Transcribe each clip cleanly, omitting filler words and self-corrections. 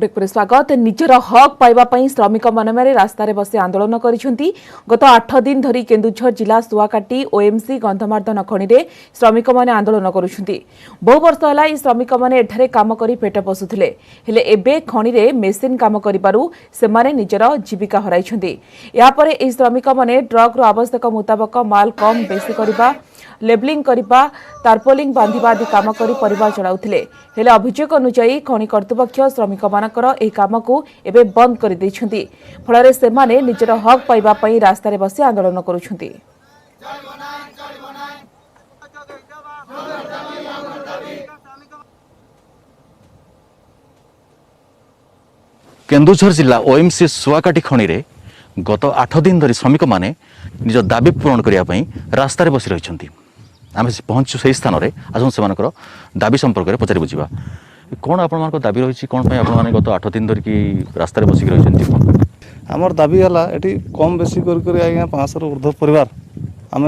Break पर स्वागत। निजर हक पाइबापी श्रमिक माने रास्तार बसी आंदोलन करिसेंती। गत 8 दिन धरी केन्दुझर जिला सुआकाटी ओएमसी गंधमार्दन खनि रे श्रमिक माने आंदोलन करुछंती। बहु वर्ष होला ई श्रमिक माने एठारे काम करी पेट पोसुथिले, हेले एबे खनि रे मेसिन काम करिबारु से माने निजर जीविका हराइछंती। या परे ई श्रमिक माने ट्रक रो आवश्यक मुताबिक माल कम बेसी करिबा, लेबलिंग करिबा, तारपोलिंग बांधिबा आदि काम करी परिवार चलाउथिले। हेले अभियोग अनुसार खनि कर्तृपक्ष श्रमिक मानकर एही काम को एबे बंद कर दैछंती। फଳରେ ସେମାନେ ନିଜର ହକ୍ ପାଇବା ପାଇଁ ରାସ୍ତାରେ ବସି ଆନ୍ଦୋଳନ କରୁଛନ୍ତି। केन्दुझर जिला ओएमसी सुआकाटी खनि रे गत 8 दिन धरी श्रमिक माने निज दाबी पूरण करिया पई रास्तारे बसी रहिछंती। आमे पहुंचु सही स्थान रे आजन सेमानकर दाबी संपर्क रे पचारि बुझिबा। कौन आपको दाबी रही कौन आप गत 8 दिन धरिकी रास्तार बसिक रही? आमर दाबी है ये कम बेसी कर 500 ऊर्ध्व परिवार आम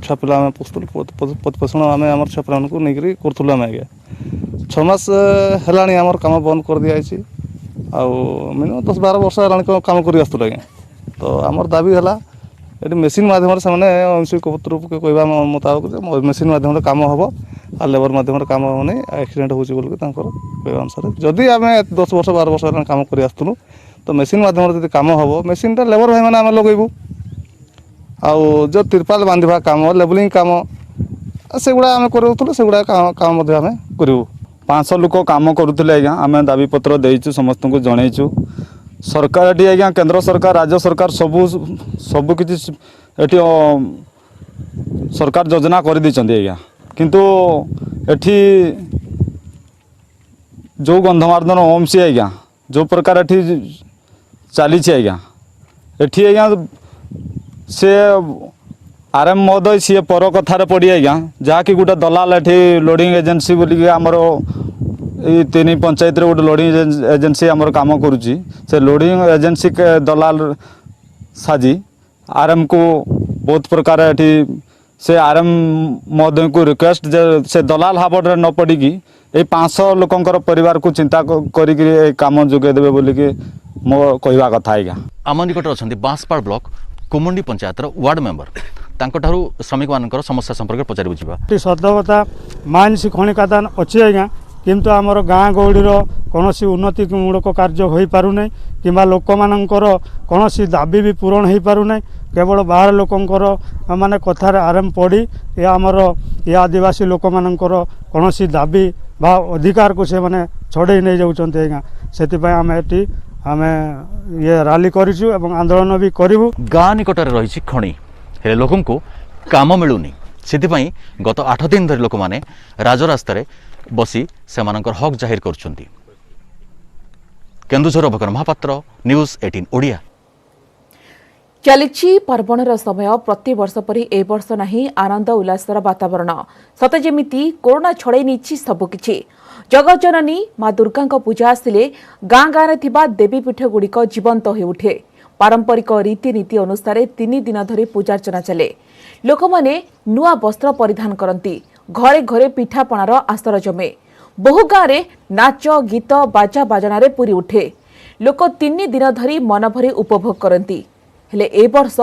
छुआ पिला प्रतिपोषण आम आम छुआ पिला नहीं करूँ आम आज्ञा 6 मास है आम कम बंद कर दिखाई मिनिमम 10-12 वर्ष है कम कर आज्ञा। तो आमर दाबी है ये मेसीन मध्यम से कहवा मुताबिक मेसीन मध्यम कम हम आ लेबर मध्यम कम हम नहीं एक्सीडेंट हो कहवा अनुसार जदि आम 10 वर्ष 12 वर्ष कम कर आसलु तो मेसीन मध्यम जब कम हम मेसीन लेबर भाई मैंने लगेबू आउ जो तिरपाल बांधा कम लेबलिंग कम से गुड़ा आम करूँ से गुड़ा कम करूँ 500 लोक काम करुले आज्ञा आम दाबी पत्र देचु समस्त को जनईचु सरकार ये आज्ञा केंद्र सरकार राज्य सरकार सबू किसी सरकार योजना कर आज्ञा किंतु एठी जो गंधमार्दन ओएमसी आज्ञा जो प्रकार एठी चली आज्ञा एठी आज्ञा से आरएम महोदय सी पर कथार पड़ी आज्ञा जहाँकि गोटे दलाल एठी लोडिंग एजेंसी बोलिक आमर ये 3 पंचायत रे गोटे लोडिंग एजेंसी आमर काम करुच्ची से लोडिंग एजेंसी के दलाल साजी आरएम को बहुत प्रकार एठी से आरएम महोदय को रिक्वेस्ट से दलाल हाबड़ न पड़ी ये 500 लोकंकर परिवार को चिंता करी काम जोगे देवे बोलिक मो कहवा कथा आज्ञा। आम निकट अच्छा बांसपाड़ ब्लॉक कुमुंडी पंचायत वार्ड मेंबर तांकठारु श्रमिक मानकर समस्या संपर्क पचारि बुझिबा। सतकथा माइंस खनि खादान अच्छी आज्ञा किंतु आमर गाँ गहलीर कौन उन्नति मूलक कार्य हो पारुना कि लोक मानकर कौन दाबी भी पूरण हो पारुना केवल बाहर लोकंकर माने कथार आरएम पड़ी या आमर या आदिवासी लोक मानकर कौन दाबी बा अधिकार को से माने छड़े नहीं जाउछन्ते आज्ञा से आम एटी आम ये रैली करिछु एवं आंदोलन भी करिवु। गाँ निकट रही खनि हेले लोकन को काम मिलूनी से गत 8 दिन धरी लोक माने राजरास्तार बसी सेमानकर हक जाहिर करुछन्ती। केन्दुझर अभकर महापात्र न्यूज 18 ओडिया। चलिछि पर्वणर समय प्रति वर्ष परि ए वर्ष नहीं आनंद उल्लासर वातावरण सते जेमिति कोरोना छड़े निछि सबकिछि। जगज्जननी माँ दुर्गा पूजा आसिले गाँ गाँव थिबा देवीपीठ गुड़िक जीवंत हो उठे। पारंपरिक रीतिनीति अनुसार 3 दिन धरी पूजार्चना चले। लोक माने नुआ वस्त्र परिधान करती, घरे घरे पिठापणार आस्तर जमे। बहु गाँव में नाच गीत बाजा बाजनारे पूरी उठे। लोक 3 दिन धरी मन भरी उपभोग करती। हेले ए वर्ष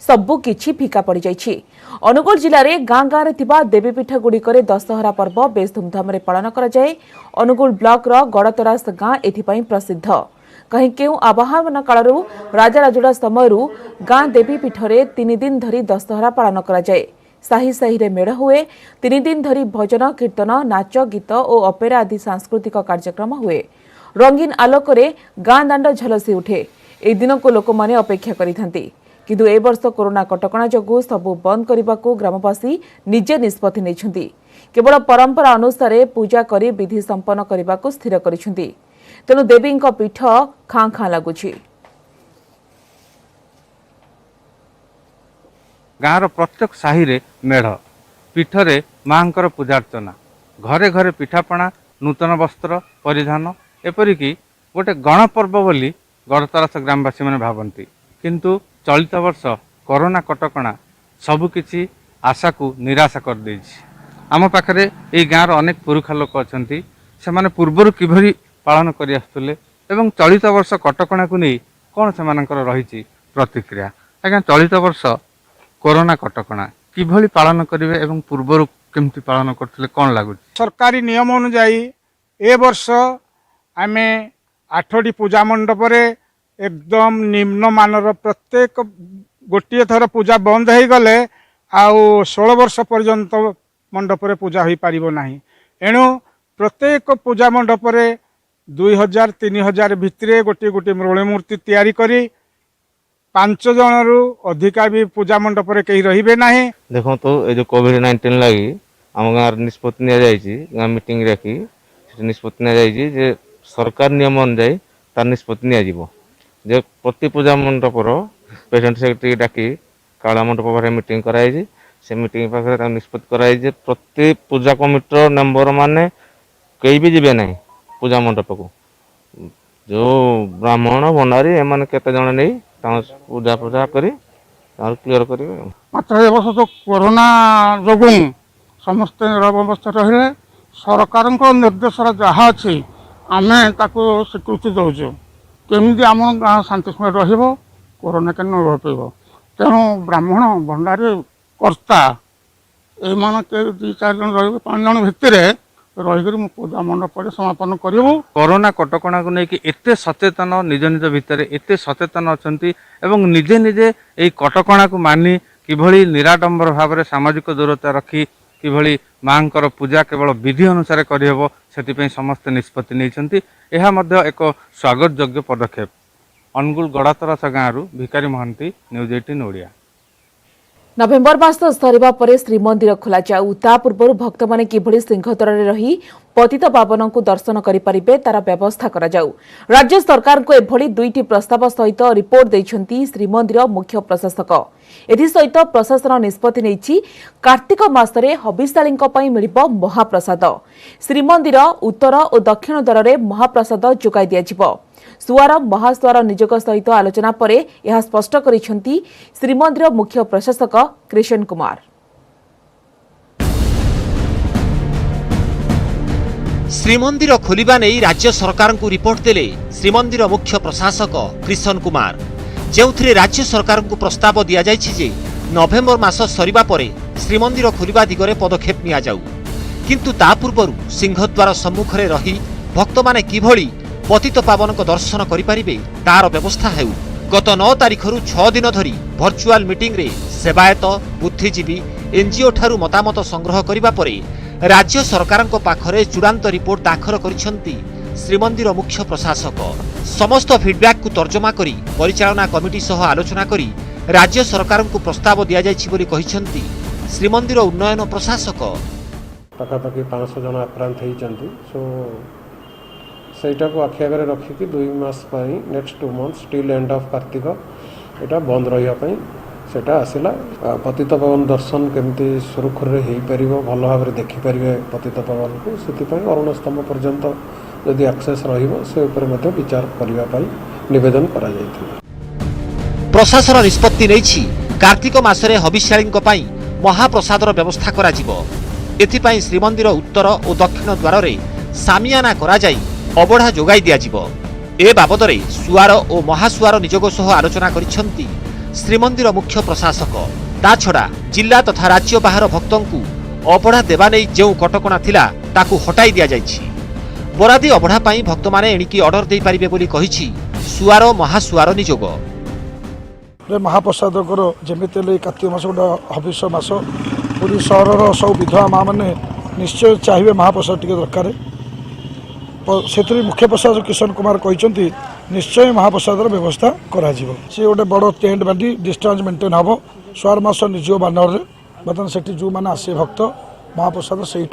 सबु किछि फीका पड़ जाइछि। अनुगुल जिले में गाँ गाँव थिबा देवीपीठ गुड़िकरे दशहरा पर्व बेस धूमधाम रे पालन करा जाए। अनुगुल ब्लॉक रो गड़तरास गाँ एथिपाई प्रसिद्ध। कहीं केउ आवाहन कालरू राजाराजुड़ा समय गाँ देवीपीठरे 3 दिन धरी दशहरा पालन करा जाए। साही साही रे मेढ़ हुए। 3 दिन धरी भजन कीर्तन नाच गीत और अपेरा आदि सांस्कृतिक कार्यक्रम हुए। रंगीन आलोकरे गाँ दाण्ड झलसी उठे। ए दिन को लोक माने अपेक्षा करिथांती किंतु ए वर्ष कोरोना कटकणा जगु सबु बंद करने को ग्रामवासी निजे निष्पत्ति नेछंती। केवल परंपरा अनुसार पूजा करी विधि संपन्न करने को स्थिर करिछंती। तेणु देवी पीठ खाँ खाँ लगुछि। गाँव प्रत्येक साहि रे मेढ़ पीठरे माँकर पूजार्चना घरे घरे पिठापणा नूतन वस्त्र परिधान एपरिकी गोटे गणपर्व बोली गड़तरास ग्रामवासी मैंने भावती किंतु चलित वर्ष कोरोना कटकणा सबुकिछि आशा को निराशा कर देछि। आम पाखरे ये गाँव अनेक पुरुखा लोक अच्छा से पूर्वर किभरी पालन कर एवं चलित वर्ष कटकणा को नहीं कौन से रही प्रतिक्रिया। आज्ञा चलित वर्ष कोरोना कटकणा किभली पालन करेंगे एवं पूर्वर केमती पालन करते कौन लगुच? सरकारी नियम अनुजाई ए वर्ष आम 8टी पूजा मंडप एकदम निम्न मानर प्रत्येक गोटे थर पूजा बंद हो गले आउ 16 वर्ष पर्यंत मंडप पूजा हो पार ना। एणु प्रत्येक पूजा मंडप 2000-3000 भितर गोटे गोटे मृण मूर्ति तैयारी करी 5 जन रु अधिका भी पूजा मंडप कहीं रहिबे नाही। देखो तो ये जो कोविड-19 लगी आम गाँव निष्पत्ति गाँ मीटिंग रखी निष्पत्ति नि सरकार नियम अनुजाई तार निष्पत्ति नि प्रति पूजा मंडप प्रेसिडेंट सेक्रेटरी डाकी काला मंडप पाखे मीटिंग कराई से मीटिंग पाखे निष्पत्ति कराई प्रति पूजा कमिटर मेंबर माने कहीं भी जीवे ना पूजा मंडप को जो ब्राह्मण भंडारी एम केते जन नहीं पूजा पूजा करी क्लियर करेंगे। मात्र ए वर्ष तो कोरोना जोगु समस्ते निरव अवस्था रहिले सरकार निर्देश जहाँ अच्छी आम स्वीकृति दौचु केमी आम गाँव शांतिमय रोना के न पाइब। तेणु ब्राह्मण भंडारी कर्ता ये के 2-4 जन रही 5 जन भितर रही पूजा मंडप समापन करूँ। कोरोना कटकणा को लेकिन एते सचेतन निज निज भितर एते सचेतन अच्छा एवं निजे निजे यही कटकणा को मानि किभली निराडंबर भाव में सामाजिक दूरता रखी किभली मांकर पूजा केवल विधि अनुसार करहब से समस्त निष्पत्ति नहीं। यह एक स्वागत योग्य पदक्षेप। अनुगुल गड़ातरास गाँव भिकारी महांती, न्यूज 18 ओडिया। नवेम्बर मास सरिबा परे श्रीमंदिर खोला जाऊ ता पूर्व भक्त माने किभली सिंहद्वार रही पतित पावन को दर्शन करिपारिबे तार व्यवस्था करा जाऊ। राज्य सरकार को एभली 2टी प्रस्ताव सहित रिपोर्ट दैछंती श्रीमंदिर मुख्य प्रशासक। एथि सहित प्रशासन निष्पत्ति नेछि कार्तिक मासरे हबिशालींक पई मिलिबो महाप्रसाद। श्रीमंदिर उत्तर और दक्षिण द्वार महाप्रसाद जोगाई दियाजिबो। सुआर महासुआर निजोग सहित आलोचना परे यह स्पष्ट करिसेंती श्रीमंदिर मुख्य प्रशासक कृष्ण कुमार। श्रीमंदिर खोलिबा नै राज्य सरकार को रिपोर्ट देले श्रीमंदिर मुख्य प्रशासक कृष्ण कुमार, जेउथिरे राज्य सरकार को प्रस्ताव दिया जायछि जे नवेम्बर मास सरिबा परे श्रीमंदिर खोलिबा दिगरे पदक्षेप निया जाऊ। किंतु ता पूर्वरु सिंहद्वार सम्मुखरे रही भक्त माने किभली पतित पावन को दर्शन करिपारिबे तार व्यवस्था हेउ। गत 9 तारिखरु 6 दिन धरी वर्चुअल मीटिंग रे सेवायत बुद्धिजीवी एनजीओ ठारू मतामत संग्रह करिबा परे राज्य सरकार पाखरे चूड़ांत रिपोर्ट दाखल करिसेंती श्रीमंदिर मुख्य प्रशासक। समस्त फीडबैक को तर्जमा करी परिचालना कमिटी सह आलोचना करी राज्य सरकार को प्रस्ताव दिया जायछि बोली कहिसेंती श्रीमंदिर उन्नयन प्रशासक। पाखापाखि 500 जन आक्रांत होइचंती। सो सेटा को आखि आगे रखिकी 2 मास next 2 months till end of Kartik एटा बंद रहा सेटा आसला। पतित पावन दर्शन केमती सुरखुर हो पार भल भाव देखिपारे पतित पावन को से अरुण स्तंभ पर्यंत यदि एक्सेस से विचार करने निवेदन करा जायथिला। प्रशासन निष्पत्ति नेछि कार्तिक मासरे हबिशालींक पई महाप्रसादर व्यवस्था करा जिवो। एथिपई श्रीमंदिर उत्तर और दक्षिण द्वार रे सामियाना करा जाई अबढ़ा जोगाई दिया जिवो। ए बाबदरे सुआर और महासुआर निजोग सह आलोचना करिसेंती श्रीमंदिर मुख्य प्रशासक। ता छड़ा जिला तथा राज्य बाहर भक्तों को अबढ़ा देवा नहीं जो कटकणा थिला ताकू हटाई दिया जायछि। बरादी अबढ़ा पाई भक्त माने एणिकी ऑर्डर दे पारिबे बोली कहिछि सुआर महासुआर निजोग। महाप्रसाद जमीते कार्तिक मास गोटे हबिष मास पूरी सहर सब विधवा माँ मैंने निश्चय चाहिए महाप्रसाद टी दरकार। से मुख्य प्रशासक किशन कुमार कहते निश्चय महाप्रसाद व्यवस्था करा सी गोटे बड़ टेंट बांधी डिस्टेंस मेंटेन हम स्वार मास निज बानर बर्तमान से जो मैंने आसे भक्त महाप्रसाद से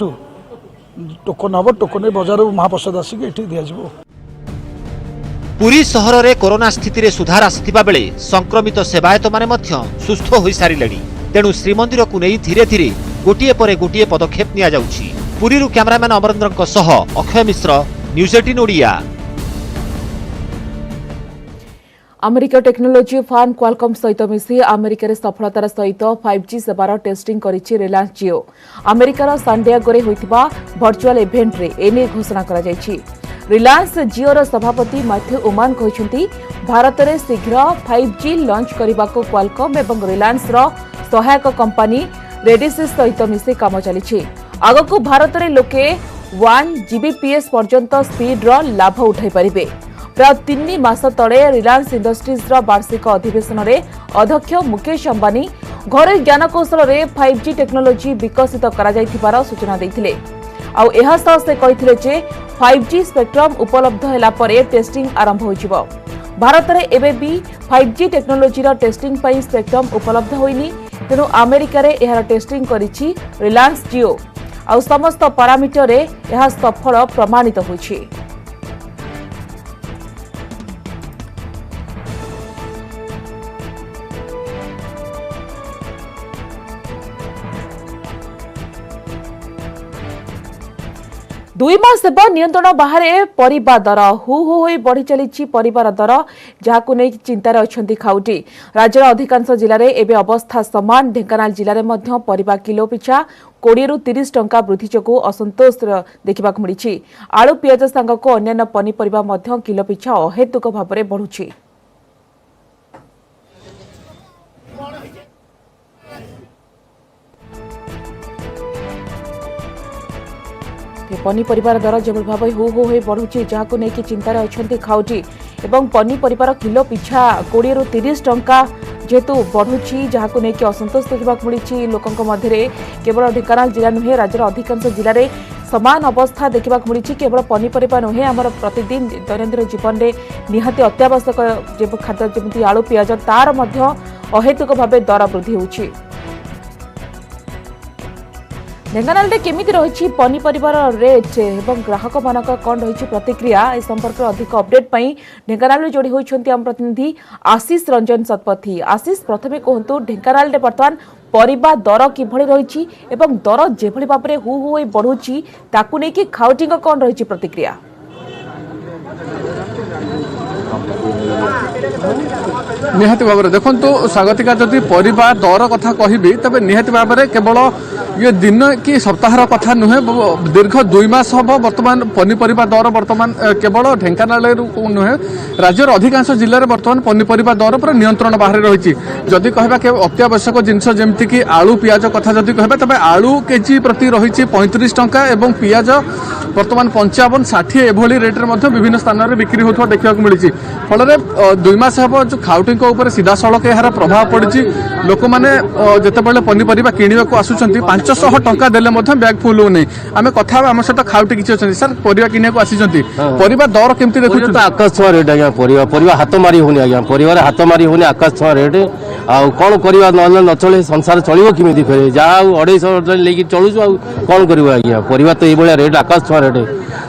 टोकन हम टोकन बजार महाप्रसाद आसिक दिज्व। पुरी सहर रे कोरोना स्थिति रे सुधार आसिथिबा बेले संक्रमित सेवायत माने मध्य सुस्थ होई सारिलेनी। तेणु श्रीमंदिर को नहीं धीरे धीरे गोटिए परे गोटिए पदक्षेप निया जाउछि। पुरीरु कैमरामैन अमरेंद्रଙ୍କ सह Akshay Mishra, news 18 Odia. America technology firm Qualcomm सहित मिसी अमेरिकार सफलतार सहित 5G सेवार टेस्टिंग करिछि रिलायंस जियो। अमेरिकार सान डिएगोरे होइतिबा वर्चुअल इवेंट रे एने घोषणा करा जायछि। रिलायंस जिओर सभापति मैथ्यू उमान कहते भारत में शीघ्र 5G लॉन्च करने को क्वालकॉम एवं रिलायंस सहायक कंपनी रेडिसिस सहित मिसे काम चली आगक भारत में लोके 1 Gbps पर्यंत स्पीड लाभ उठाई पारिबे। प्राय 3 मास तले रिलायंस इंडस्ट्रीज वार्षिक अधिवेशन में अध्यक्ष मुकेश अंबानी घरे ज्ञानकौशल 5G टेक्नोलोजी विकसित करा जायथिबार सूचना देथिले। आउ एहा सह से कहिथिले जे 5G स्पेक्ट्रम उपलब्ध होला परे टेस्टिंग आरंभ होइजिबो। भारत में एबे भी 5G टेक्नोलोजी टेस्टिंग पई स्पेक्ट्रम उपलब्ध होइनी, तेणु अमेरिका रे एहार टेस्टिंग करिछि रिलायंस जिओ। आउ समस्त पारामीटर रे एहा सफल प्रमाणित होइछि। दुई मास हेब नियंत्रण बाहर परिबा दर हु हु होई बढ़ी चली परिबार दर जहां नहीं चिंतार अछंती खाउटी। राज्यर अधिकांश जिले में एवं अवस्था समान। ढेंकानाल जिले में परिबा किलो पिछा 20 रु 30 टंका वृद्धि जोगु असंतोष देखा मिली। आलू पियाज सांगक अन्य पनीपरिबा किलो पिछा अहेतुक भाव में बढ़ुछि। पनीपरिबार दर जो भाव हु हु हो बढ़ुछि जहां नहीं चिंतार अछंती खाउटी एवं पनीपरिबार किलो पिछा 20 रु 30 टंका जेहेतु बढ़ुछि जहां नहीं असंतोष देखा मिली। लोकों मध्य केवल ढेंकानाल जिला नुहे राज्यर अधिकांश जिले में समान अवस्था देखा मिली। केवल पनीपरिबा नुहे आमर प्रतिदिन दैनंदिन जीवन में निहाती अत्यावश्यक खाद्य जमी आलू पियाज तार अहेतुक भाव दर वृद्धि होछि। ढेंकानाल केमिति रही पनीपरिबार रेट एवं ग्राहक मानक कौन रही प्रतिक्रिया ए संपर्क में अधिक अपडेट पाई ढेंकानाल जोड़ी होती आम प्रतिनिधि आशीष रंजन शतपथी। आशीष प्रथमे कहतु ढेंकानाल बर्तमान परिबा दर किभଳି रही एवं दर जेभଳି भाव में हु हु बढ़ुछि ताकू नहीं खाउटी कौन रही प्रतिक्रिया? निहाती भाव में देखो स्वागतिका जदि परिबा दर कथा कहबी तबे निहाती भाव में केवल ये दिन कि सप्ताहर कथा नुहे दीर्घ 2 मास हम बर्तमान पनीपरिबा दर बर्तमान केवल ढेंकानाल नुहे राज्यर अधिकांश जिले में बर्तमान पनीपरिबा दर पर नियंत्रण बाहर रही। जदि कहबा के अत्यावश्यक जिनस जमती कि आलू पियाज कथा जदि कहबा तबे आलू केजी प्रति रही 35 टंका एवं पियाज बर्तमान 55-60 एभली रेट्रे विभिन्न स्थान में बिक्री होता देखा मिली। फल 2 मास हम जो खाउटी सीधा सड़क यार प्रभाव पड़ी। लोक मैंने जितेबाला पनीपरिबा किणवा को आसुंच 500 टंका देले बैग फुल होनी। आम कथा आम सहित खाउटी किसी अच्छे सर परिबा किणवा को आसी परिबा दर केमती देखुं? आकाश छुआ रेट आज्ञा परिबा हाथ मारी होनी आज्ञा परिवार हाथ मारी होनी आकाश छुआ रेट आउ कौन करवा न चले संसार चलो किमी फेरे जहाँ 250 लेकिन चलुचु कौन कर आज्ञा परिबा तो ये रेट आकाश छुआ रेट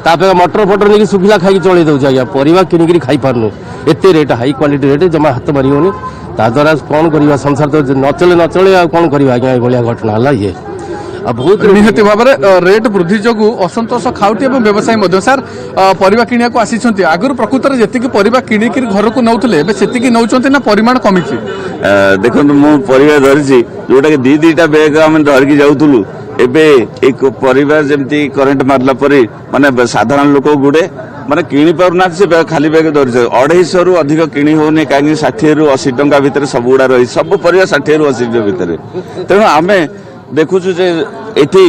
तापर मटर फटर नहीं सुखिला खाई चल दौर आज्ञा परिबा किनिकी खाई पारनु एत रेट हाई क्वालिटी रेट जमा हाथ मारी होनी ताद्वारा कौन करवा संसार तो न चले आ कौन करवा आज्ञा ये घटना है ये बहुत निहाती भाव में रेट वृद्धि जो असंतोष खाउटी और व्यवसायी सर परिबा किणा को आसी आगुरी प्रकृत में जी परिबा किणिक घर को नौले से नौकरी ना परिमाण कमी? देखो मु परिबा धरी जोटा कि 2-2टा बैग आम धरिकी जाऊलु एबे एक परिवार जमती करेन्ट मारला परे माने साधारण लोक गुड़े माने किणी पारना से खाली बैग धरी 250 रु अधिक किणी होने कहीं 60 रु 80 टंका भितर सब गुड़ा रही सब परिवार 60 रु 80 भितर तेणु आम देखुचु जे एठी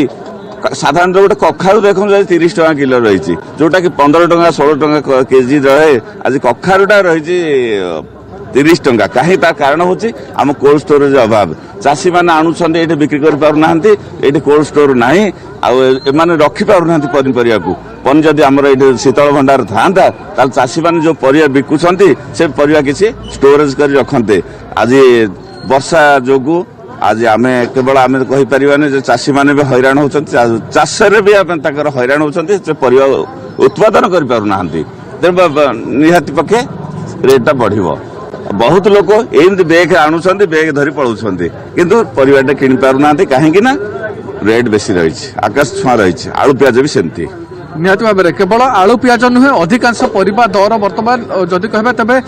साधारण गोटे कखारु देखो 30 टंका किलो रही जोटा कि 15 टंका 16 टंका केजी रहे आज कखारुटा रही 30 टंका कहीं तार कारण हूँ आम कोल्ड स्टोरेज अभाव चाषी मैंने आणुंट ये बिक्री कर पारना ये कोल्ड स्टोर ना आने रखी पारना पनीपरिया को पन जदि आमर ये शीतल भंडार था चाषी मैंने जो परिया बिकुंट से परिया किसी स्टोरेज कर रखते आज वर्षा जोगु आज आम केवल आम कहीपर चाषी मैंने भी हैरान होती चाष भी हैरान होती परिया उत्पादन कर पारना निहाती पक्षे रेटा बढ़ बहुत लोक एमती बैग आणुंट बैग धरी पलाउं किंतु परिवार किणी पारना कहीं रेट बेसी रही आकाश छुआ रही आलू प्याज भी सेमती निहाती भाव में केवल आलू पियाज नुहे अधिकांश परिबा दर बर्तमान जदि कहबा तबे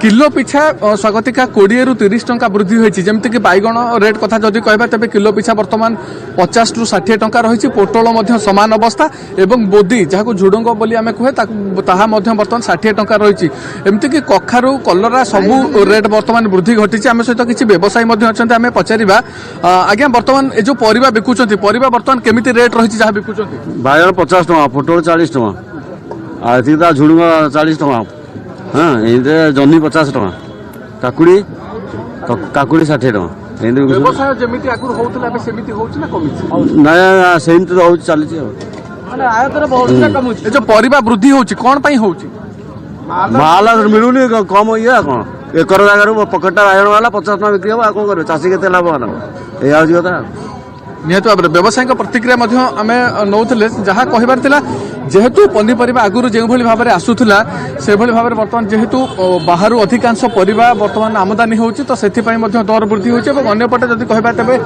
किलो पिछा स्वागतिका 20 रु 30 टंका वृद्धि होईछि जेमति कि बैगण रेट कथा जदि कहबा तबे किलो पिछा बर्तमान 50 रु 60 टंका रहिछि पोटल मध्य समान अवस्था एवं बोदी जहाको झुडुंग बोली आमे कहे ताहा मध्य बर्तमान 60 टंका रहिछि एमति कि कखारु कलरा सबु रेट बर्तमान वृद्धि घटिछि आमे सहित किछि व्यवसायी मध्य अछन्ते आमे पचारिबा आज्ञा बर्तमान ए जो परिबा बिकुचंती परिबा बर्तमान केमिति रेट रहिछि जहा बिकुचंती बायगण 50 टका पोटल 40 टका आ झुडुंग 40 टका हाँ ये जन्नी 50 टका काकुड़ी काकुड़ी 60 टका व्यवसाय जेमिति आगुर होउतला बे सेमिति होउछि ना कमिछि ना सेमिति तो होउछि चलिछि माने आयतर बहुत ना कमुछि ए जो परिबा वृद्धि होउछि कोन पई होउछि माल मिलुनी कम ये कौन एकर जगह पकेटा बायगण वाला 50 टका बिक्री हो कौन कर चाषी के लाभवान ये हूँ कथा निहत भाव में व्यवसायी प्रतिक्रिया आम नौले जहाँ कहबार थिला जेहेतु पनीपरिया आगुरी जो भाव में आसूला से भाव में बर्तमान जेहेतु बाहर अधिकांश परिबा बर्तमान आमदानी होची तो से दर वृद्धि होची अंपटे जब कहबा तेबे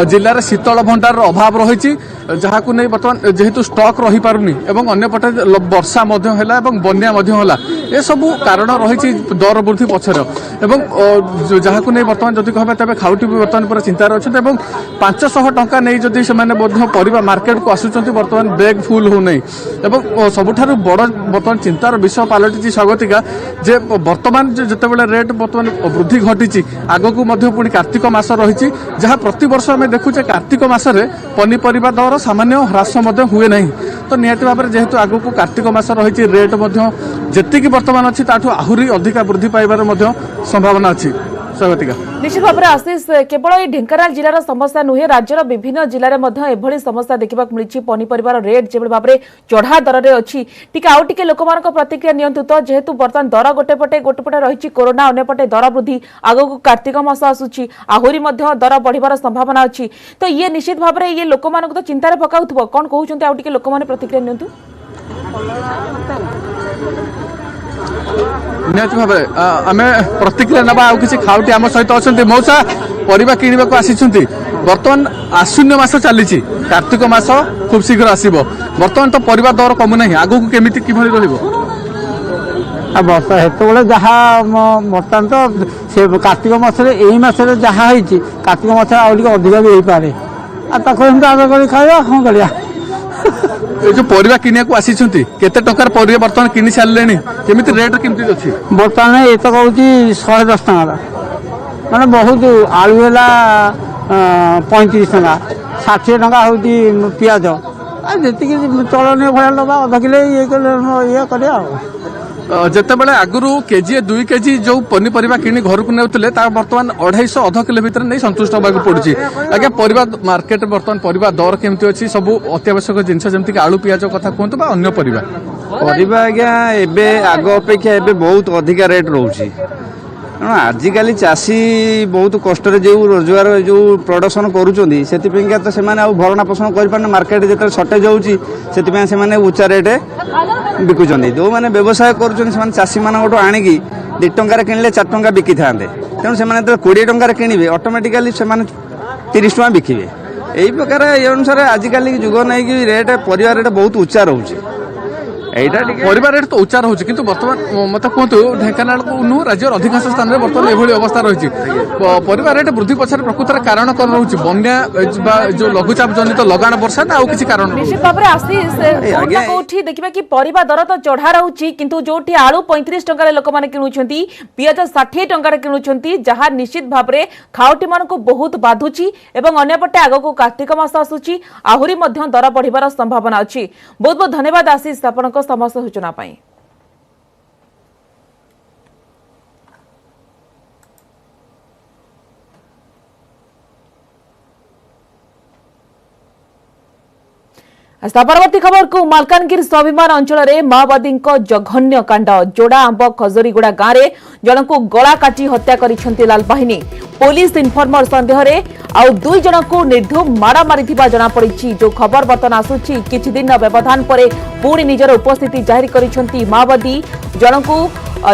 जिले शीतल भंडार अभाव रही जहाँ को नहीं बर्तमान जेहेतु स्टॉक रही पारुनी एवं अन्यपटे वर्षा है बन्या ये सबू कारण रही दर वृद्धि पछर एवं जहाँ को नहीं बर्तमान जब कहबा तेबे खाउटी भी बर्तमान पूरा चिंतार अच्छा 500 टंका नहीं जदि से परिबा मार्केट को आसुचंती बर्तमान बैग फुल हो नहीं एवं सबुठारु बड़ बर्तमान चिंतार विषय पलटि स्वागतिका जे बर्तमान जिते बड़े रेट बर्तमान वृद्धि घटी आगक पुणी कार्तिक मास रही जहाँ प्रति वर्ष आम देखुचे कार्तिक मसरे पनीपरिया दर सामान्य ह्रास हुए ना तो निहत भाव में जेहेतु आगक कार्तिक मास रही रेट जी बर्तमान अच्छी आहरी अधिका वृद्धि पाइबार संभावना अच्छी स्वागतिका निश्चित भाव में आशीष केवल ये ढेंकानाल जिलार समस्या नुहे राज्यर विभिन्न जिले में एभली समस्या देखा मिली पनीपरिया रेट जो भाव में चढ़ा दर में अच्छी टिके आउ टिके लोक प्रतिक्रिया नियंतु तो जेहेतु बर्तमान दर गोटेपटे रही कोरोना अन्यपटे दर वृद्धि आगक कार्तिक मास आसूची आहरी दर बढ़िबार संभावना अच्छी तो ये निश्चित भाव में ये लोक तो चिंतार पकाउथबो कौन कहउछन्ते आउ टिके लोक प्रतिक्रिया नियंतु निहत भाव में आम प्रतिक्रिया ना आउ कि खाउटी आम सहित अच्छा मौसा परिबा किणवा को आसी बर्तमान आश्विन मास चली कार्तिक मास खूब शीघ्र आसब बर्तमान तो परिबा दर कमुना आगक केमिति किभଳି ରହିବ ବର୍ଷା ସେତେବେଳେ ଯାହା ବର୍ତ୍ତମାନ ତ ସେ କାର୍ତ୍ତିକ ମାସରେ ଏଇ ମାସରେ ଯାହା ହେଇଛି କାର୍ତ୍ତିକ ମାସରେ ଆଉ ଟିକେ ଅଧିକା ବି ହେଇପାରେ ଆଉ ତାକୁ ଏମିତି ଆଦାୟ କରି ଖାଇବା କ'ଣ କରିବା ये जो परिबा किनिया को आसी केते टंकार परिबा बर्तमान किनि सारलेनी केमिति रेट केमिति अछि ବର୍ତ୍ତମାନ ଏ ତ କହୁଛି 110 ଟଙ୍କା ମାନେ ବହୁତ ଆଳୁ ହେଲା 35 ଟଙ୍କା 60 ଟଙ୍କା ହେଉଛି ପିଆଜ ଆଉ ଯେତିକି ଚଳନୀୟ ଭଳିଆ ନେବା ଅଧ କିଲୋ ଇଏ କରିବା ଆଉ ଯେତେବେଳେ ଆଗରୁ କେଜିଏ 2 କେଜି ଯୋଉ ପନିପରିବା କିଣି ଘରକୁ ନେଉଥିଲେ ତା ବର୍ତ୍ତମାନ 250 ଅଧ କିଲୋ ଭିତରେ ନେଇ ସନ୍ତୁଷ୍ଟ ହେବାକୁ ପଡୁଛି ଆଜ୍ଞା ପରିବା ମାର୍କେଟ ବର୍ତ୍ତମାନ ପରିବା ଦର କେମିତି ଅଛି ସବୁ ଅତ୍ୟାବଶ୍ୟକ ଜିନିଷ ଯେମିତି କି ଆଳୁ ପିଆଜ କଥା କୁହନ୍ତୁ ବା ଅନ୍ୟ ପରିବା ଆଜ୍ଞା ଏବେ ଆଗ ଅପେକ୍ଷା ଏବେ ବହୁତ ଅଧିକା ରେଟ୍ ରହୁଛି କାରଣ ଆଜିକାଲି ଚାଷୀ ବହୁତ କଷ୍ଟରେ ଯେଉଁ ରୋଜଗାର ଯେଉଁ ପ୍ରଡକ୍ସନ କରୁଛନ୍ତି ସେଥିପାଇଁକା ତ ସେମାନେ ଆଉ ଭରଣା ପୋଷଣ କରିପାରୁନି ମାର୍କେଟ ଯେତେବେଳେ ସର୍ଟେଜ ହେଉଛି ସେଥିପାଇଁ ସେମାନେ ଉଚ୍ଚା ରେଟ୍ ବିକୁଛନ୍ତି ଯେଉଁମାନେ ବ୍ୟବସାୟ କରୁଛନ୍ତି ସେମାନେ ଚାଷୀମାନଙ୍କଠୁ ଆଣିକି 2 ଟଙ୍କାରେ କିଣିଲେ 4 ଟଙ୍କା ବିକିଥାନ୍ତେ ତେଣୁ ସେମାନେ ଯେତେବେଳେ 20 ଟଙ୍କାରେ କିଣିବେ ଅଟୋମେଟିକାଲି ସେମାନେ 30 ଟଙ୍କା ବିକିବେ ଏହି ପ୍ରକାର ଏ ଅନୁସାରେ ଆଜିକାଲି ଯୁଗ ନେଇକି ରେଟ୍ ପରିବା ରେଟ୍ ବହୁତ ଉଚ୍ଚା ରହୁଛି परिवार रेट तो उच्चार होची किंतु वर्तमान मत कहतु ढेंकानाल को नु राज्यर अधिकांश स्थान रे वर्तमान एभली अवस्था रही परिवार रेट वृद्धि पछर प्रकृतर कारण कोन रहउची बन्या जो लघुचाप जनित लगाण वर्षा ना आ किछि कारण निश्चित भाव में आशीष कोठा कोठी देखिबा कि परिबा दर तो चढ़ा रहउची किंतु जोठी आलू 35 टंका रे लोक माने किनुछंती पियाज 60 टंका रे किनुछंती जहां निश्चित भाव रे खाउटी मान को बहुत बाधुची एवं अन्यपटे आगो को कार्तिक मास आसुची आहुरी मध्य दर बढ़िबार संभावना अछि बहुत बहुत धन्यवाद आशीष आपनक समस्त सूचना पाई परवर्ती खबर को मालकानगिरी स्वाभिमान अंचल में माओवादी जघन्य कांड जोड़ा आंब खजरीगुड़ा गांव में जन को गला काटी हत्या करिसेंती लाल बाहिनी पुलिस इनफॉर्मर संदेह रे आउ 2 जन को निर्धूम माड़ा मारिथिबा जना पड़िछि जो खबर बर्तन आसुछि किछि दिन व्यवधान परे पूरी निजर उपस्थिति जाहिर करिसेंती माओवादी जन को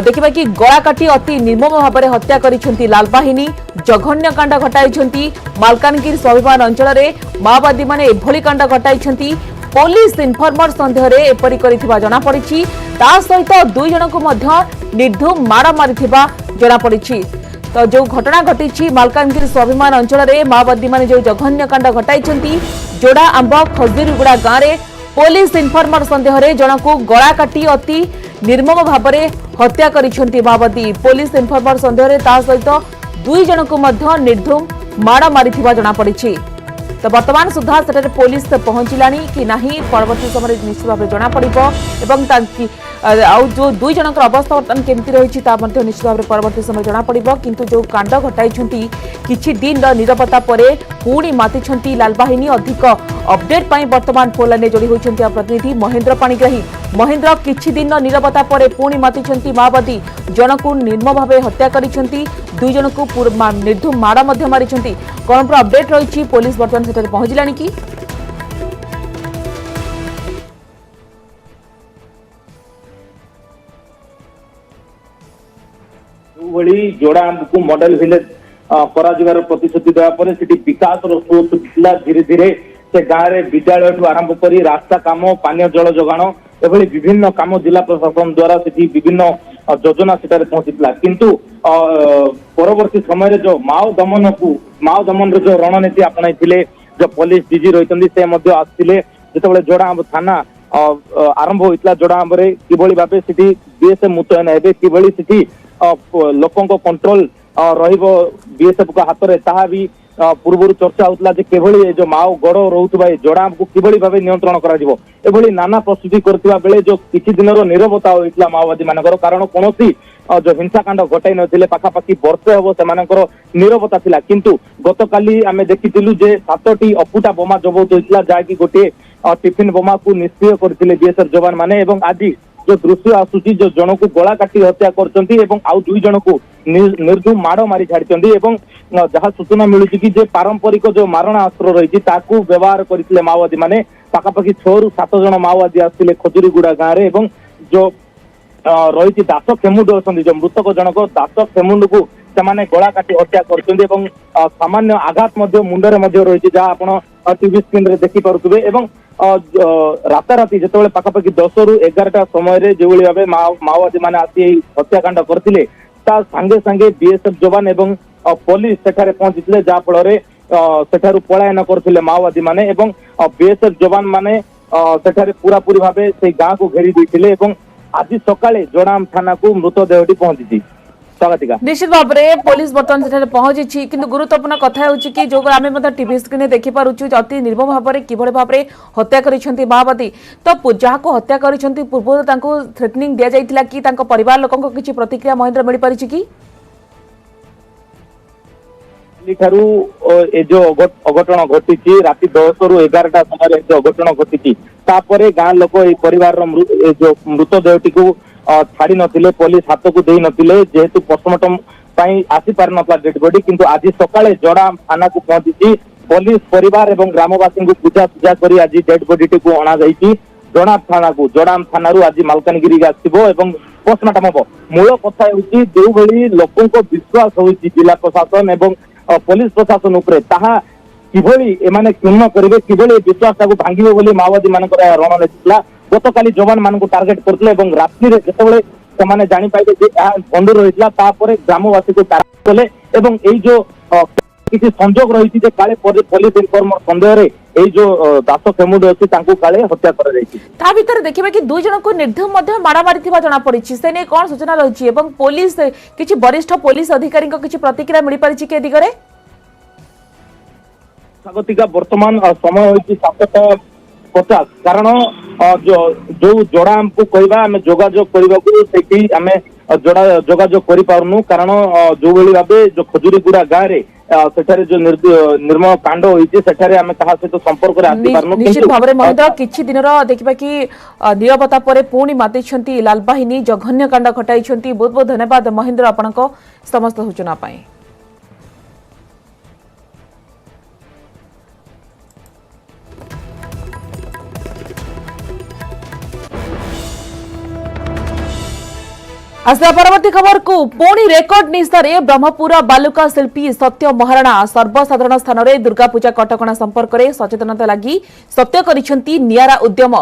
देखिबा कि गला काटी अति निर्मम भाव में हत्या करिसेंती लाल बाहिनी जघन्य कांड घटाइछंती मालकानगिरी स्वाभिमान अंचल में माओवादी माने एभली कांड घटाइछंती पुलिस इनफर्मर सन्देह रे एपरि करिथिबा जणा पड़िछि। ता सहित 2 जन को मध्य निर्धूम माड़ मारिथिबा जणा पड़िछि। तो जो घटना घटी मालकानगिरी स्वाभिमान अंचल में माओवादी माने जो जघन्य कांड घटाई जोड़ा आंब खजुरीगुड़ा गांव में पुलिस इनफर्मर सन्देह रे जन को गला काटी अति निर्मम भाव में हत्या करिसेंती माओवादी। पुलिस इनफर्मर सन्देह रे ता सहित 2 जन को मध्य निर्धूम माड़ मारिथिबा जणा पड़िछि। तो वर्तमान सुधा सेठारे पुलिस पहुंचलानी कि नहीं परवर्ती समय निश्चित भाव जना पड़िबो एवं ताकि आउ जो 2 जनकर अवस्था वर्तमान केमती रही निश्चित भाव परवर्ती समय जना पड़िबो। किंतु जो कांड घटाई किछि दिन नीरवता परे पुणी मातिछंती लालबाहिनी। अधिक अपडेट पाई वर्तमान फोन लाइन जोड़ी होइछंती प्रतिनिधि महेंद्र पाणिग्राही। महेंद्र किछि दिन नीरवता परे पुणी मातिछंती माओवादी जनकु निर्मम भावे हत्या करिछंती 2 जनकु निर्धूम माड़ मध्य मारिछंती। कोन पर अपडेट रही पुलिस वर्तमान सेठारे पहुंचलानी कि जोड़ा को मॉडल विलेज कर प्रतिश्रुति देवा विकास धीरे धीरे से गाँव में विद्यालय ठू आरंभ कर रास्ता कम पानीय जल जोगाण एभली विभिन्न काम जिला प्रशासन द्वारा विभिन्न योजना सेठारे पहुंचीला। किंतु परवर्ती समय जो माओ दमन जो रणनीति आपणाई जो पुलिस डीजी रही आसते जो जोड़ा थाना आरंभ होता जोड़ा किभली भाव से बीएसएफ मुतयन हे कि लोकों कंट्रोल बीएसएफ को हाथ में ताहा भी पूर्व चर्चा होता कि जो माओ गड़ रोकवा जोड़ा को किभली भाव नियंत्रण कर नाना प्रस्तुति करथिबा बेले जो किछि दिन नीरवता होइतला माओवादी मानकर कारण कौन जो हिंसाकांड घटाई नथिले पाखापाखि वर्षे हम से नीरवता थिला। किंतु गतकाली आमे देखिथिलु जे 7टी अफुटा बोमा जबत होइतला जाकी गोटे टिफिन बोमा को निष्क्रिय करथिले बीएसएफ जवान माने एवं आज जो दृश्य आसुची जो जन को गला काटी हत्या करचंती एवं आउ 2 जन को निर्धूम माड़ मारी छाड़चंती एवं जहाँ सूचना मिलुची कि जे पारंपरिक जो मारणास्त्र रही ताकू व्यवहार करथिले माओवादी माने पाखापाखि 6 ରୁ 7 जन माओवादी आसथिले खजुरीगुड़ा गाँव में एवं जो रही दास खेमुंड अच्छी जो मृतक जनक दास खेमुंड को सेमाने गला काटी हत्या करचंती एवं सामान्य आघात मुंडरे रही जहाँ आपण टीवी स्क्रीन रे देखि पारुथिबे एवं राताराति जो पाखापाखि 10 ରୁ 11टा समय जो भाव माओवादी मैंने आसी हत्याकांड करते सांगे सांगे बीएसएफ जवान एवं पुलिस सेठारे पहुंची जहाँफल सेठारु पलायन करथिले माओवादी माने एवं बीएसएफ जवान माने सेठारे पूरा पूरी भाव से गाँव को घेरी देथिले एवं आज सकाळे जोड़ाम थाना को मृतदेहटी पहुंची। निश्चित भाव में पुलिस बर्तमान सेठारे पहुंची किंतु गुरुत्वपूर्ण कथा होउची कि जो आमे मत टीवी स्क्रीन देखि पारुछु अति निर्मम भाव में किभଳି भाव में हत्या करिसेंती माओवादी। तो जहाँ को हत्या करिसेंती पूर्व तांको थ्रेटनिंग दिया जाइतिला कि तांको परिवार लोकंको किछि प्रतिक्रिया महेंद्र मिल पारिछि कि जो अघटन घटी राति 10 ରୁ 11टा समय जो अघटन घटी गाँ लोक परिवार जो मृतदेहटी को छाड़ी नथिले पुलिस हाथ को दे नथिले जेहेतु पोस्टमार्टम आसी पार नथला डेड बॉडी किंतु आज सकाळे जोड़ा थाना को पहुंची पुलिस परिवार एवं ग्रामवासी को पूजा पूजा कर आज डेड बॉडी को अणा जाइछि जोड़ा थाना आज मालकानगिरी आसिबो एवं पोस्टमार्टम हम मूल कथा होउछि जो भली लोकों को विश्वास होइछि जिला प्रशासन एवं पुलिस प्रशासन उपरे ताहा किभली एमाने क्षुण्ण करिवे किभली विश्वास को भांगिबे बोली माओवादी मानकर रणनीति थिला। गतकाली जवान मान को टार्गेट करथिले एवं रात्रि रे जेतेबेले सेमाने जानि पाइले जे बंदूक रहितला तापरे ग्रामवासी को टार्गेट कले एवं एई जो किछि संजोग रहिछि जे काले पुलिस इनफॉर्मर संदेह रे एई जो दास खेमुंड अछि तांको काले हत्या कर जाइछि। ता भीतर देखिबे कि 2 जन को निर्धूम मध्य मारा मारिथिबा जणा पड़िछि से ने कोन सूचना रहिछि एवं पुलिस किछि वरिष्ठ पुलिस अधिकारी को किछि प्रतिक्रिया मिलि पारिछि के दिगरे स्वागतिका वर्तमान समय होइछि 7:50 कारण जो जोड़ा हमको कहवा आम जोगाजोग करने जोगाजोग कर पारनु कारण जो भाई भाव जो खजुरीगुड़ा गाँव में सेठारे जो निर्मम कांड होइछि सेठारे आमे ताहा सहित संपर्क रे आसी पारनु। निश्चित भाव में महेंद्र किछि दिन देखिबा कि नीरवता परे पुणी मातिछंती लालबाहिनी जघन्य कांड घटाइछंती। बहुत बहुत धन्यवाद महेंद्र आपनको समस्त सूचना पाई। आसला परवर्ती खबर को पुणी रेकर्ड निशारे ब्रह्मपुर बालुका शिल्पी सत्य महाराणा सर्वसाधारण स्थान में दुर्गा पूजा कटकणा संपर्क में सचेतनता लगी सत्य करिसेंती नियारा उद्यम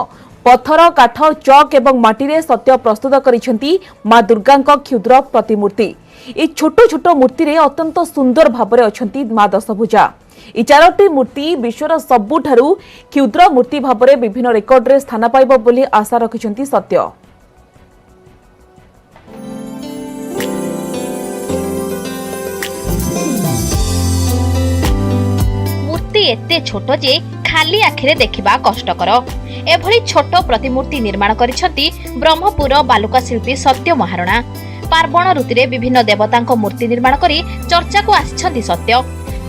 पत्थर काठ चक एवं माटी सत्य प्रस्तुत करिसेंती मां दुर्गा क्षुद्र प्रतिमूर्ति ये छोट छोट मूर्ति रे अत्यंत सुंदर भाव अछंती मां दशभुजा ये चारोटी मूर्ति विश्वर सबुठारु क्षुद्र मूर्ति भाव में विभिन्न रेकर्ड रे स्थान पाइब बोली आशा रखिसेंती सत्य। मूर्ति एते छोट जे खाली आखिरे देखिबा कष्टकर एभली छोट प्रतिमूर्ति निर्माण करिसंती ब्रह्मपुर बालुका शिल्पी सत्य महाराणा पार्वण ऋतुरे विभिन्न देवतांको मूर्ति निर्माण करी चर्चा को आछंती सत्य।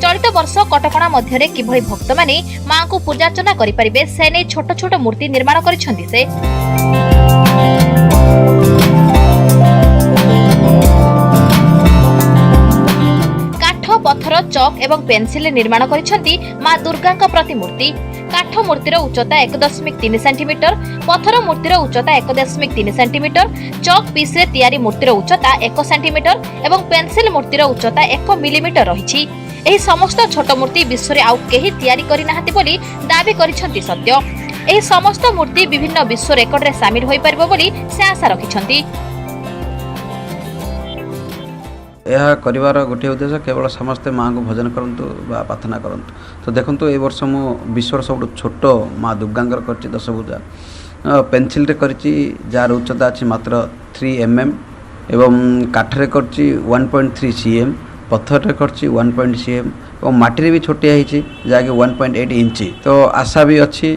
चलित वर्ष कटकणा मध्यरे किभली भक्त माने मां को पूजार्चना करि परिबे से नै छोट छोट मूर्ति निर्माण करिसंती से पत्थर चक एवं पेंसिल निर्माण करिसंती मां दुर्गा प्रतिमूर्ति काठ मूर्तिर उच्चता 1.3 सेंटीमीटर पत्थर मूर्तिर उच्चता 1.3 सेंटीमीटर चक पीस रे तैयारी मूर्तिर उच्चता 1 सेंटीमीटर एवं पेंसिल मूर्तिर उच्चता 1 मिलीमीटर रहिछि। एही समस्त छोट मूर्ति विश्व रे आउ केही तैयारी करि नाहति बोली दाबी करिसंती सत्य। एही समस्त मूर्ति विभिन्न विश्व रेकर्ड रे शामिल होई परबो बोली से आशा रखिसंती। यह कर गोटे उद्देश्य केवल समस्ते माँ को भजन करंतु बा प्रार्थना करंतु। तो देखंतु ए वर्ष मु विश्वर सब छोट माँ दुर्गा कर दशभुजा पेंसिल रे करची जार उच्चता अच्छी मात्र 3 mm एवं काठरे करची 1.3 cm पत्थर रे करची 1 cm और माटी रे भी छोटिया हिची जाके 1.8 इंच। तो आशा भी अच्छी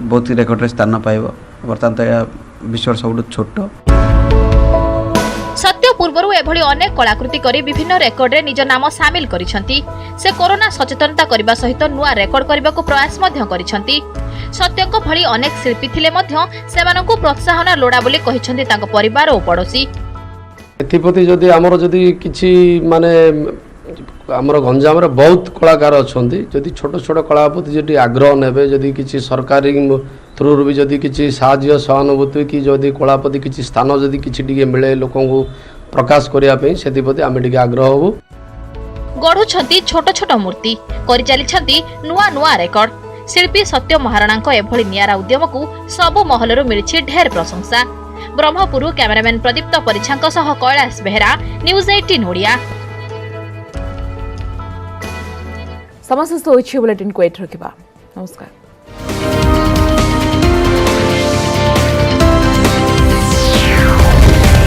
बहुत रेकर्ड रे स्थान पाइबो वर्तमान तो यह विश्वर सब छोट। सत्य पूर्वरु एभली अनेक कलाकृति करी विभिन्न रेकर्ड रे निज नाम शामिल करिसंती। से कोरोना सचेतनता करबा सहित नुआ रेकर्ड करबा को प्रयास मध्य करिसंती। सत्यको भली अनेक शिल्पी थिले मध्य सेमानकु प्रोत्साहन लोडा बोली कहिसंती तांको परिवार ओ पड़ोसी। एथिपति जदि हमर जदि किछि माने हमर गंजाम रे बहुत कलाकार अछंती जदि छोट छोट कलापति जदि आग्रह नेबे जदि किछि सरकारी थ्रू भी जदि किछि साहाय्य सहानुभूति कि जदि कलापति किछि स्थान जदि किछि टिके मिले लोकन को प्रकाश करिया पई सेतिपति आमे टिके आग्रह होबो। गढुछंती छोट छोट मूर्ति करि चलिछंती नुआ नुआ रेकर्ड। शिल्पी सत्य महाराणा को एभली नियारा उद्यम को सबु महलरु मिलिछि ढेर प्रशंसा। ब्रह्मपुर कैमरामैन प्रदीप्त परिछांक सह कैलाश बेहरा न्यूज 18 ओडिया। समस्त सोइछि बुलेटिन को एठ रखिबा। नमस्कार।